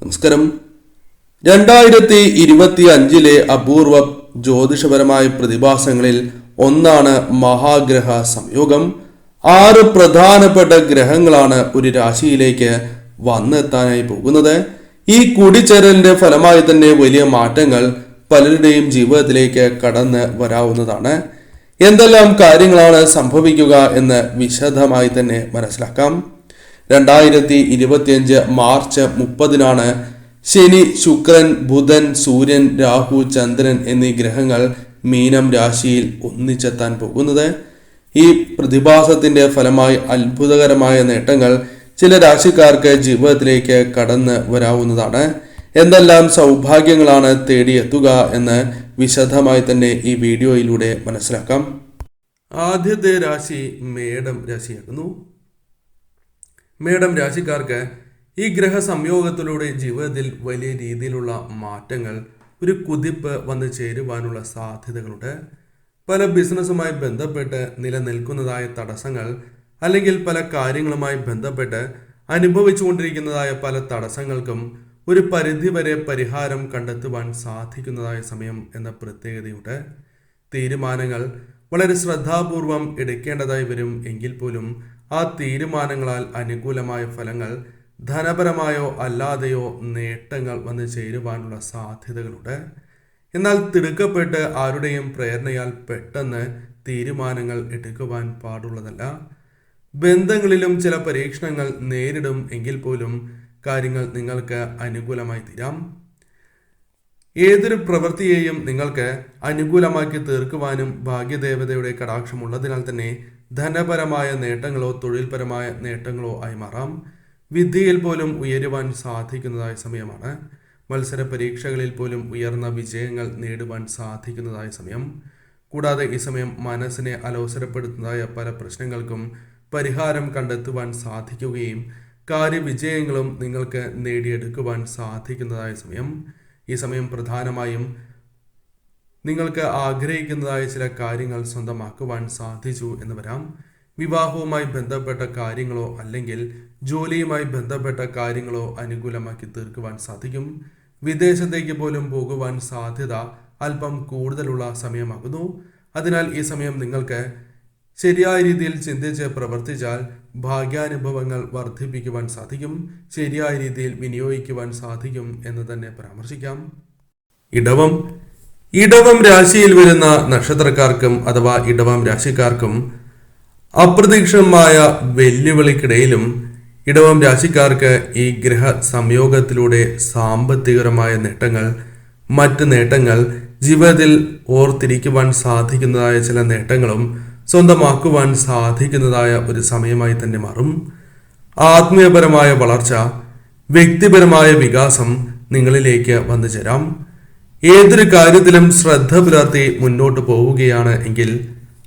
നമസ്കാരം. 2025 അപൂർവ ജ്യോതിഷപരമായ പ്രതിഭാസങ്ങളിൽ ഒന്നാണ് മഹാഗ്രഹ സംയോഗം. 6 പ്രധാനപ്പെട്ട ഗ്രഹങ്ങളാണ് ഒരു രാശിയിലേക്ക് വന്നെത്താനായി പോകുന്നത്. ഈ കൂടിച്ചേരലിന്റെ ഫലമായി തന്നെ വലിയ മാറ്റങ്ങൾ പലരുടെയും ജീവിതത്തിലേക്ക് കടന്ന് വരാവുന്നതാണ്. എന്തെല്ലാം കാര്യങ്ങളാണ് സംഭവിക്കുക എന്ന് വിശദമായി തന്നെ മനസ്സിലാക്കാം. 2025 മാർച്ച് 30 ശനി, ശുക്രൻ, ബുധൻ, സൂര്യൻ, രാഹു, ചന്ദ്രൻ എന്നീ ഗ്രഹങ്ങൾ മീനം രാശിയിൽ ഒന്നിച്ചെത്താൻ പോകുന്നത്. ഈ പ്രതിഭാസത്തിന്റെ ഫലമായി അത്ഭുതകരമായ നേട്ടങ്ങൾ ചില രാശിക്കാർക്ക് ജീവിതത്തിലേക്ക് കടന്ന് വരാവുന്നതാണ്. എന്തെല്ലാം സൗഭാഗ്യങ്ങളാണ് തേടിയെത്തുക എന്ന് വിശദമായി തന്നെ ഈ വീഡിയോയിലൂടെ മനസ്സിലാക്കാം. ആദ്യത്തെ രാശി മേടം രാശിയാകുന്നു. മേടം രാശിക്കാർക്ക് ഈ ഗ്രഹ സംയോഗത്തിലൂടെ ജീവിതത്തിൽ വലിയ രീതിയിലുള്ള മാറ്റങ്ങൾ, ഒരു കുതിപ്പ് വന്നു ചേരുവാനുള്ള സാധ്യതകളുണ്ട്. പല ബിസിനസ്സുമായി ബന്ധപ്പെട്ട് നിലനിൽക്കുന്നതായ തടസ്സങ്ങൾ അല്ലെങ്കിൽ പല കാര്യങ്ങളുമായി ബന്ധപ്പെട്ട് അനുഭവിച്ചുകൊണ്ടിരിക്കുന്നതായ പല തടസ്സങ്ങൾക്കും ഒരു പരിധിവരെ പരിഹാരം കണ്ടെത്തുവാൻ സാധിക്കുന്നതായ സമയം എന്ന പ്രത്യേകതയുണ്ട്. തീരുമാനങ്ങൾ വളരെ ശ്രദ്ധാപൂർവം എടുക്കേണ്ടതായി വരും. എങ്കിൽ പോലും ആ തീരുമാനങ്ങളാൽ അനുകൂലമായ ഫലങ്ങൾ, ധനപരമായോ അല്ലാതെയോ നേട്ടങ്ങൾ വന്നു ചേരുവാനുള്ള സാധ്യതകളുണ്ട്. എന്നാൽ തിടുക്കപ്പെട്ട് ആരുടെയും പ്രേരണയാൽ പെട്ടെന്ന് തീരുമാനങ്ങൾ എടുക്കുവാൻ പാടുള്ളതല്ല. ബന്ധങ്ങളിലും ചില പരീക്ഷണങ്ങൾ നേരിടും. എങ്കിൽ പോലും കാര്യങ്ങൾ നിങ്ങൾക്ക് അനുകൂലമായി തീരാം. ഏതൊരു പ്രവൃത്തിയെയും നിങ്ങൾക്ക് അനുകൂലമാക്കി തീർക്കുവാനും ഭാഗ്യദേവതയുടെ കടാക്ഷമുള്ളതിനാൽ തന്നെ ധനപരമായ നേട്ടങ്ങളോ തൊഴിൽപരമായ നേട്ടങ്ങളോ ആയി മാറാം. വിദ്യയിൽ പോലും ഉയരുവാൻ സാധിക്കുന്നതായ സമയമാണ്. മത്സര പരീക്ഷകളിൽ പോലും ഉയർന്ന വിജയങ്ങൾ നേടുവാൻ സാധിക്കുന്നതായ സമയം. കൂടാതെ ഈ സമയം മനസ്സിനെ അലോസരപ്പെടുത്തുന്നതായ പല പ്രശ്നങ്ങൾക്കും പരിഹാരം കണ്ടെത്തുവാൻ സാധിക്കുകയും കാര്യവിജയങ്ങളും നിങ്ങൾക്ക് നേടിയെടുക്കുവാൻ സാധിക്കുന്നതായ സമയം. ഈ സമയം പ്രധാനമായും നിങ്ങൾക്ക് ആഗ്രഹിക്കുന്നതായ ചില കാര്യങ്ങൾ സ്വന്തമാക്കുവാൻ സാധിച്ചു എന്ന് വരാം. വിവാഹവുമായി ബന്ധപ്പെട്ട കാര്യങ്ങളോ അല്ലെങ്കിൽ ജോലിയുമായി ബന്ധപ്പെട്ട കാര്യങ്ങളോ അനുകൂലമാക്കി തീർക്കുവാൻ സാധിക്കും. വിദേശത്തേക്ക് പോലും പോകുവാൻ സാധ്യത അല്പം കൂടുതലുള്ള സമയമാകുന്നു. അതിനാൽ ഈ സമയം നിങ്ങൾക്ക് ശരിയായ രീതിയിൽ ചിന്തിച്ച് പ്രവർത്തിച്ചാൽ ഭാഗ്യാനുഭവങ്ങൾ വർദ്ധിപ്പിക്കുവാൻ സാധിക്കും. ശരിയായ രീതിയിൽ വിനിയോഗിക്കുവാൻ സാധിക്കും എന്ന് തന്നെ പരാമർശിക്കാം. ഇടവം രാശിയിൽ വരുന്ന നക്ഷത്രക്കാർക്കും അഥവാ ഇടവം രാശിക്കാർക്കും അപ്രതീക്ഷിതമായ വെല്ലുവിളിക്കിടയിലും ഇടവം രാശിക്കാർക്ക് ഈ ഗ്രഹ സംയോഗത്തിലൂടെ സാമ്പത്തികപരമായ നേട്ടങ്ങൾ, മറ്റ് നേട്ടങ്ങൾ, ജീവിതത്തിൽ ഓർത്തിരിക്കുവാൻ സാധിക്കുന്നതായ ചില നേട്ടങ്ങളും സ്വന്തമാക്കുവാൻ സാധിക്കുന്നതായ ഒരു സമയമായി തന്നെ മാറും. ആത്മീയപരമായ വളർച്ച, വ്യക്തിപരമായ വികാസം നിങ്ങളിലേക്ക് വന്നു ചേരാം. ഏതൊരു കാര്യത്തിലും ശ്രദ്ധ പുലർത്തി മുന്നോട്ട് പോവുകയാണ് എങ്കിൽ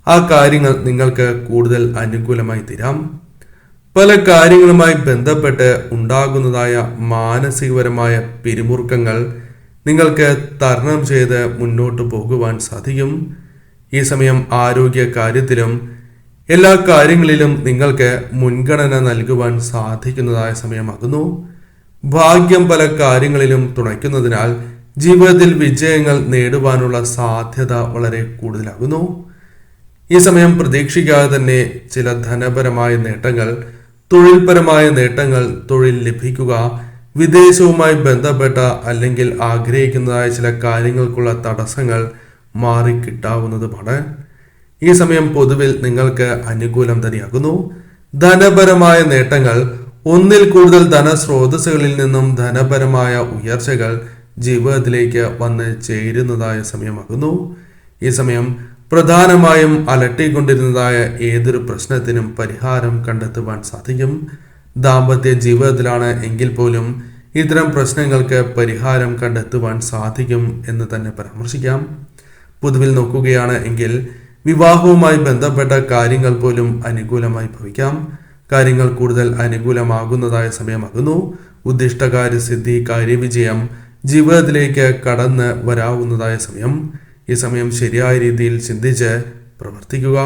ആ കാര്യങ്ങൾ നിങ്ങൾക്ക് കൂടുതൽ അനുകൂലമായി തീരാം. പല കാര്യങ്ങളുമായി ബന്ധപ്പെട്ട് ഉണ്ടാകുന്നതായ മാനസികപരമായ പിരിമുറുക്കങ്ങൾ നിങ്ങൾക്ക് തരണം ചെയ്ത് മുന്നോട്ട് പോകുവാൻ സാധിക്കും. ഈ സമയം ആരോഗ്യ കാര്യത്തിലും എല്ലാ കാര്യങ്ങളിലും നിങ്ങൾക്ക് മുൻഗണന നൽകുവാൻ സാധിക്കുന്നതായ സമയമാകുന്നു. ഭാഗ്യം പല കാര്യങ്ങളിലും തുണയ്ക്കുന്നതിനാൽ ജീവിതത്തിൽ വിജയങ്ങൾ നേടുവാനുള്ള സാധ്യത വളരെ കൂടുതലാകുന്നു. ഈ സമയം പ്രതീക്ഷിക്കാതെ തന്നെ ചില ധനപരമായ നേട്ടങ്ങൾ, തൊഴിൽപരമായ നേട്ടങ്ങൾ, തൊഴിൽ ലഭിക്കുക, വിദേശവുമായി ബന്ധപ്പെട്ട അല്ലെങ്കിൽ ആഗ്രഹിക്കുന്നതായ ചില കാര്യങ്ങൾക്കുള്ള തടസ്സങ്ങൾ മാറിക്കിട്ടാവുന്നതുമാണ്. ഈ സമയം പൊതുവിൽ നിങ്ങൾക്ക് അനുകൂലം തന്നെയാകുന്നു. ധനപരമായ നേട്ടങ്ങൾ, ഒന്നിൽ കൂടുതൽ ധനസ്രോതസ്സുകളിൽ നിന്നും ധനപരമായ ഉയർച്ചകൾ ജീവിതത്തിലേക്ക് വന്ന് ചേരുന്നതായ സമയമാകുന്നു. ഈ സമയം പ്രധാനമായും അലട്ടിക്കൊണ്ടിരുന്നതായ ഏതൊരു പ്രശ്നത്തിനും പരിഹാരം കണ്ടെത്തുവാൻ സാധിക്കും. ദാമ്പത്യ ജീവിതത്തിലാണ് എങ്കിൽ പോലും ഇത്തരം പ്രശ്നങ്ങൾക്ക് പരിഹാരം കണ്ടെത്തുവാൻ സാധിക്കും എന്ന് തന്നെ പരാമർശിക്കാം. പൊതുവിൽ നോക്കുകയാണ് എങ്കിൽ വിവാഹവുമായി ബന്ധപ്പെട്ട കാര്യങ്ങൾ പോലും അനുകൂലമായി ഭവിക്കാം. കാര്യങ്ങൾ കൂടുതൽ അനുകൂലമാകുന്നതായ സമയമാകുന്നു. ഉദ്ദിഷ്ടകാര്യസിദ്ധി, കാര്യവിജയം ജീവിതത്തിലേക്ക് കടന്ന് വരാവുന്നതായ സമയം. ഈ സമയം ശരിയായ രീതിയിൽ ചിന്തിച്ച് പ്രവർത്തിക്കുക.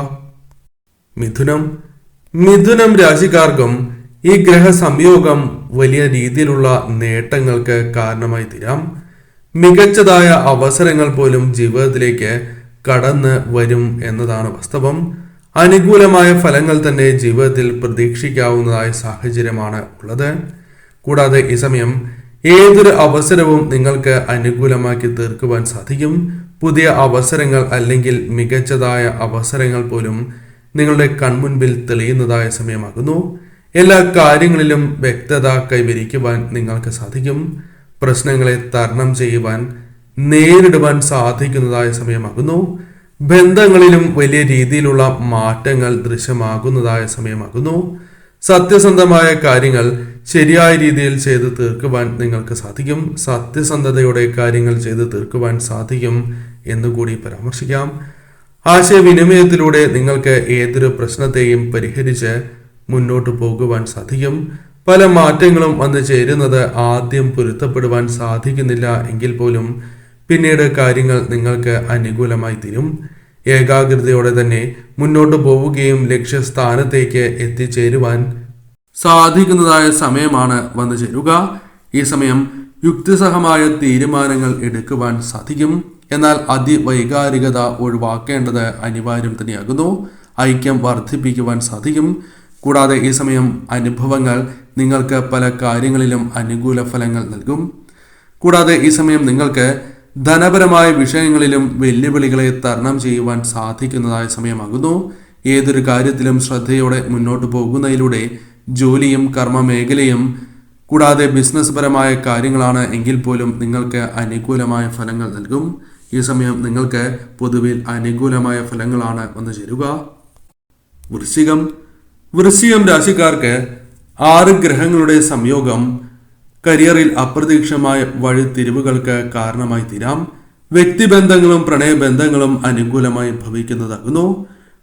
മിഥുനം രാശിക്കാർക്കും ഈ ഗ്രഹ സംയോഗം വലിയ രീതിയിലുള്ള നേട്ടങ്ങൾക്ക് കാരണമായി തീരാം. മികച്ചതായ അവസരങ്ങൾ പോലും ജീവിതത്തിലേക്ക് കടന്ന് വരും എന്നതാണ് വാസ്തവം. അനുകൂലമായ ഫലങ്ങൾ തന്നെ ജീവിതത്തിൽ പ്രതീക്ഷിക്കാവുന്നതായ സാഹചര്യമാണ് ഉള്ളത്. കൂടാതെ ഈ സമയം ഏതൊരു അവസരവും നിങ്ങൾക്ക് അനുകൂലമാക്കി തീർക്കുവാൻ സാധിക്കും. പുതിയ അവസരങ്ങൾ അല്ലെങ്കിൽ മികച്ചതായ അവസരങ്ങൾ പോലും നിങ്ങളുടെ കൺമുൻപിൽ തെളിയുന്നതായ സമയമാകുന്നു. എല്ലാ കാര്യങ്ങളിലും വ്യക്തത കൈവരിക്കുവാൻ നിങ്ങൾക്ക് സാധിക്കും. പ്രശ്നങ്ങളെ തരണം ചെയ്യുവാൻ, നേരിടുവാൻ സാധിക്കുന്നതായ സമയമാകുന്നു. ബന്ധങ്ങളിലും വലിയ രീതിയിലുള്ള മാറ്റങ്ങൾ ദൃശ്യമാകുന്നതായ സമയമാകുന്നു. സത്യസന്ധമായ കാര്യങ്ങൾ ശരിയായ രീതിയിൽ ചെയ്തു തീർക്കുവാൻ നിങ്ങൾക്ക് സാധിക്കും. സത്യസന്ധതയോടെ കാര്യങ്ങൾ ചെയ്തു തീർക്കുവാൻ സാധിക്കും എന്നുകൂടി പരാമർശിക്കാം. ആശയവിനിമയത്തിലൂടെ നിങ്ങൾക്ക് ഏതൊരു പ്രശ്നത്തെയും പരിഹരിച്ച് മുന്നോട്ട് പോകുവാൻ സാധിക്കും. പല മാറ്റങ്ങളും വന്നു ചേരുന്നത് ആദ്യം പൊരുത്തപ്പെടുവാൻ സാധിക്കുന്നില്ല എങ്കിൽ പോലും പിന്നീട് കാര്യങ്ങൾ നിങ്ങൾക്ക് അനുകൂലമായി തീരും. ഏകാഗ്രതയോടെ തന്നെ മുന്നോട്ട് പോവുകയും ലക്ഷ്യസ്ഥാനത്തേക്ക് എത്തിച്ചേരുവാൻ സാധിക്കുന്നതായ സമയമാണ് വന്നു ചേരുക. ഈ സമയം യുക്തിസഹമായ തീരുമാനങ്ങൾ എടുക്കുവാൻ സാധിക്കും. എന്നാൽ അതിവൈകാരികത ഒഴിവാക്കേണ്ടത് അനിവാര്യം തന്നെയാകുന്നു. ഐക്യം വർദ്ധിപ്പിക്കുവാൻ സാധിക്കും. കൂടാതെ ഈ സമയം അനുഭവങ്ങൾ നിങ്ങൾക്ക് പല കാര്യങ്ങളിലും അനുകൂല ഫലങ്ങൾ നൽകും. കൂടാതെ ഈ സമയം നിങ്ങൾക്ക് ധനപരമായ വിഷയങ്ങളിലും വെല്ലുവിളികളെ തരണം ചെയ്യുവാൻ സാധിക്കുന്നതായ സമയമാകുന്നു. ഏതൊരു കാര്യത്തിലും ശ്രദ്ധയോടെ മുന്നോട്ട് പോകുന്നതിലൂടെ ജോലിയും കർമ്മ മേഖലയും കൂടാതെ ബിസിനസ് പരമായ കാര്യങ്ങളാണ് എങ്കിൽ പോലും നിങ്ങൾക്ക് അനുകൂലമായ ഫലങ്ങൾ നൽകും. ഈ സമയം നിങ്ങൾക്ക് പൊതുവിൽ അനുകൂലമായ ഫലങ്ങളാണ് വന്നു ചേരുക. വൃശ്ചികം രാശിക്കാർക്ക് 6 ഗ്രഹങ്ങളുടെ സംയോഗം കരിയറിൽ അപ്രതീക്ഷിതമായ വഴിത്തിരിവുകൾക്ക് കാരണമായി തീരാം. വ്യക്തിബന്ധങ്ങളും പ്രണയബന്ധങ്ങളും അനുകൂലമായി ഭവിക്കുന്നതാകുന്നു.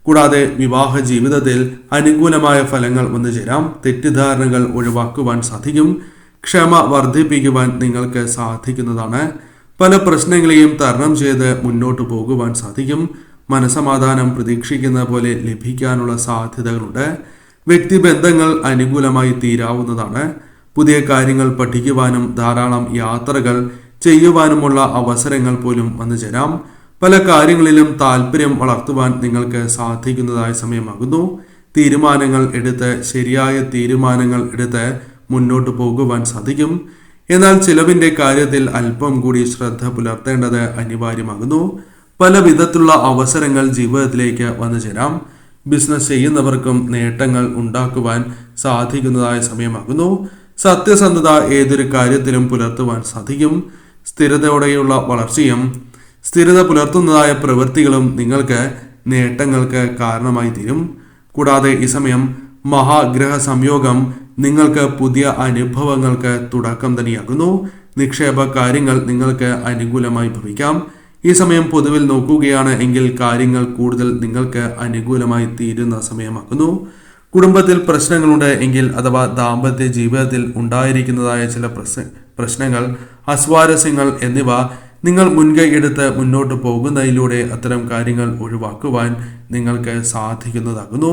കൂടാതെ വിവാഹ ജീവിതത്തിൽ അനുകൂലമായ ഫലങ്ങൾ വന്നു ചേരാം. തെറ്റിദ്ധാരണകൾ ഒഴിവാക്കുവാൻ സാധിക്കും. ക്ഷമ വർദ്ധിപ്പിക്കുവാൻ നിങ്ങൾക്ക് സാധിക്കുന്നതാണ്. പല പ്രശ്നങ്ങളെയും തരണം ചെയ്ത് മുന്നോട്ട് പോകുവാൻ സാധിക്കും. മനസമാധാനം പ്രതീക്ഷിക്കുന്ന പോലെ ലഭിക്കാനുള്ള സാധ്യതകളുണ്ട്. വ്യക്തിബന്ധങ്ങൾ അനുകൂലമായി തീരാവുന്നതാണ്. പുതിയ കാര്യങ്ങൾ പഠിക്കുവാനും ധാരാളം യാത്രകൾ ചെയ്യുവാനുമുള്ള അവസരങ്ങൾ പോലും വന്നു ചേരാം. പല കാര്യങ്ങളിലും താല്പര്യം വളർത്തുവാൻ നിങ്ങൾക്ക് സാധിക്കുന്നതായ സമയമാകുന്നു. ശരിയായ തീരുമാനങ്ങൾ എടുത്ത് മുന്നോട്ട് പോകുവാൻ സാധിക്കും. എന്നാൽ ചിലവിന്റെ കാര്യത്തിൽ അല്പം കൂടി ശ്രദ്ധ പുലർത്തേണ്ടത് അനിവാര്യമാകുന്നു. പല വിധത്തിലുള്ള അവസരങ്ങൾ ജീവിതത്തിലേക്ക് വന്നു ചേരാം. ബിസിനസ് ചെയ്യുന്നവർക്കും നേട്ടങ്ങൾ ഉണ്ടാക്കുവാൻ സാധിക്കുന്നതായ സമയമാകുന്നു. സത്യസന്ധത ഏതൊരു കാര്യത്തിലും പുലർത്തുവാൻ സാധിക്കും. സ്ഥിരതയോടെയുള്ള വളർച്ചയും സ്ഥിരത പുലർത്തുന്നതായ പ്രവൃത്തികളും നിങ്ങൾക്ക് നേട്ടങ്ങൾക്ക് കാരണമായി തീരും. കൂടാതെ ഈ സമയം മഹാഗ്രഹ സംയോഗം നിങ്ങൾക്ക് പുതിയ അനുഭവങ്ങൾക്ക് തുടക്കം തന്നെയാകുന്നു. നിക്ഷേപ കാര്യങ്ങൾ നിങ്ങൾക്ക് അനുകൂലമായി ഭവിക്കാം. ഈ സമയം പൊതുവിൽ നോക്കുകയാണ് എങ്കിൽ കാര്യങ്ങൾ കൂടുതൽ നിങ്ങൾക്ക് അനുകൂലമായി തീരുന്ന സമയമാകുന്നു. കുടുംബത്തിൽ പ്രശ്നങ്ങളുണ്ട് എങ്കിൽ അഥവാ ദാമ്പത്യ ജീവിതത്തിൽ ഉണ്ടായിരിക്കുന്നതായ ചില പ്രശ്നങ്ങൾ, അസ്വാരസ്യങ്ങൾ എന്നിവ നിങ്ങൾ മുൻകൈ എടുത്ത് മുന്നോട്ട് പോകുന്നതിലൂടെ അത്തരം കാര്യങ്ങൾ ഒഴിവാക്കുവാൻ നിങ്ങൾക്ക് സാധിക്കുന്നതാകുന്നു.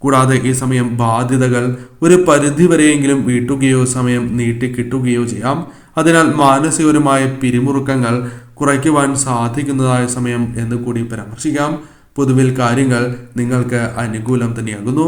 കൂടാതെ ഈ സമയം ബാധ്യതകൾ ഒരു പരിധിവരെയെങ്കിലും വീട്ടുകയോ സമയം നീട്ടിക്കിട്ടുകയോ ചെയ്യാം. അതിനാൽ മാനസികപരമായ പിരിമുറുക്കങ്ങൾ കുറയ്ക്കുവാൻ സാധിക്കുന്നതായ സമയം എന്ന് കൂടി പരാമർശിക്കാം. പൊതുവിൽ കാര്യങ്ങൾ നിങ്ങൾക്ക് അനുകൂലം തന്നെയാകുന്നു.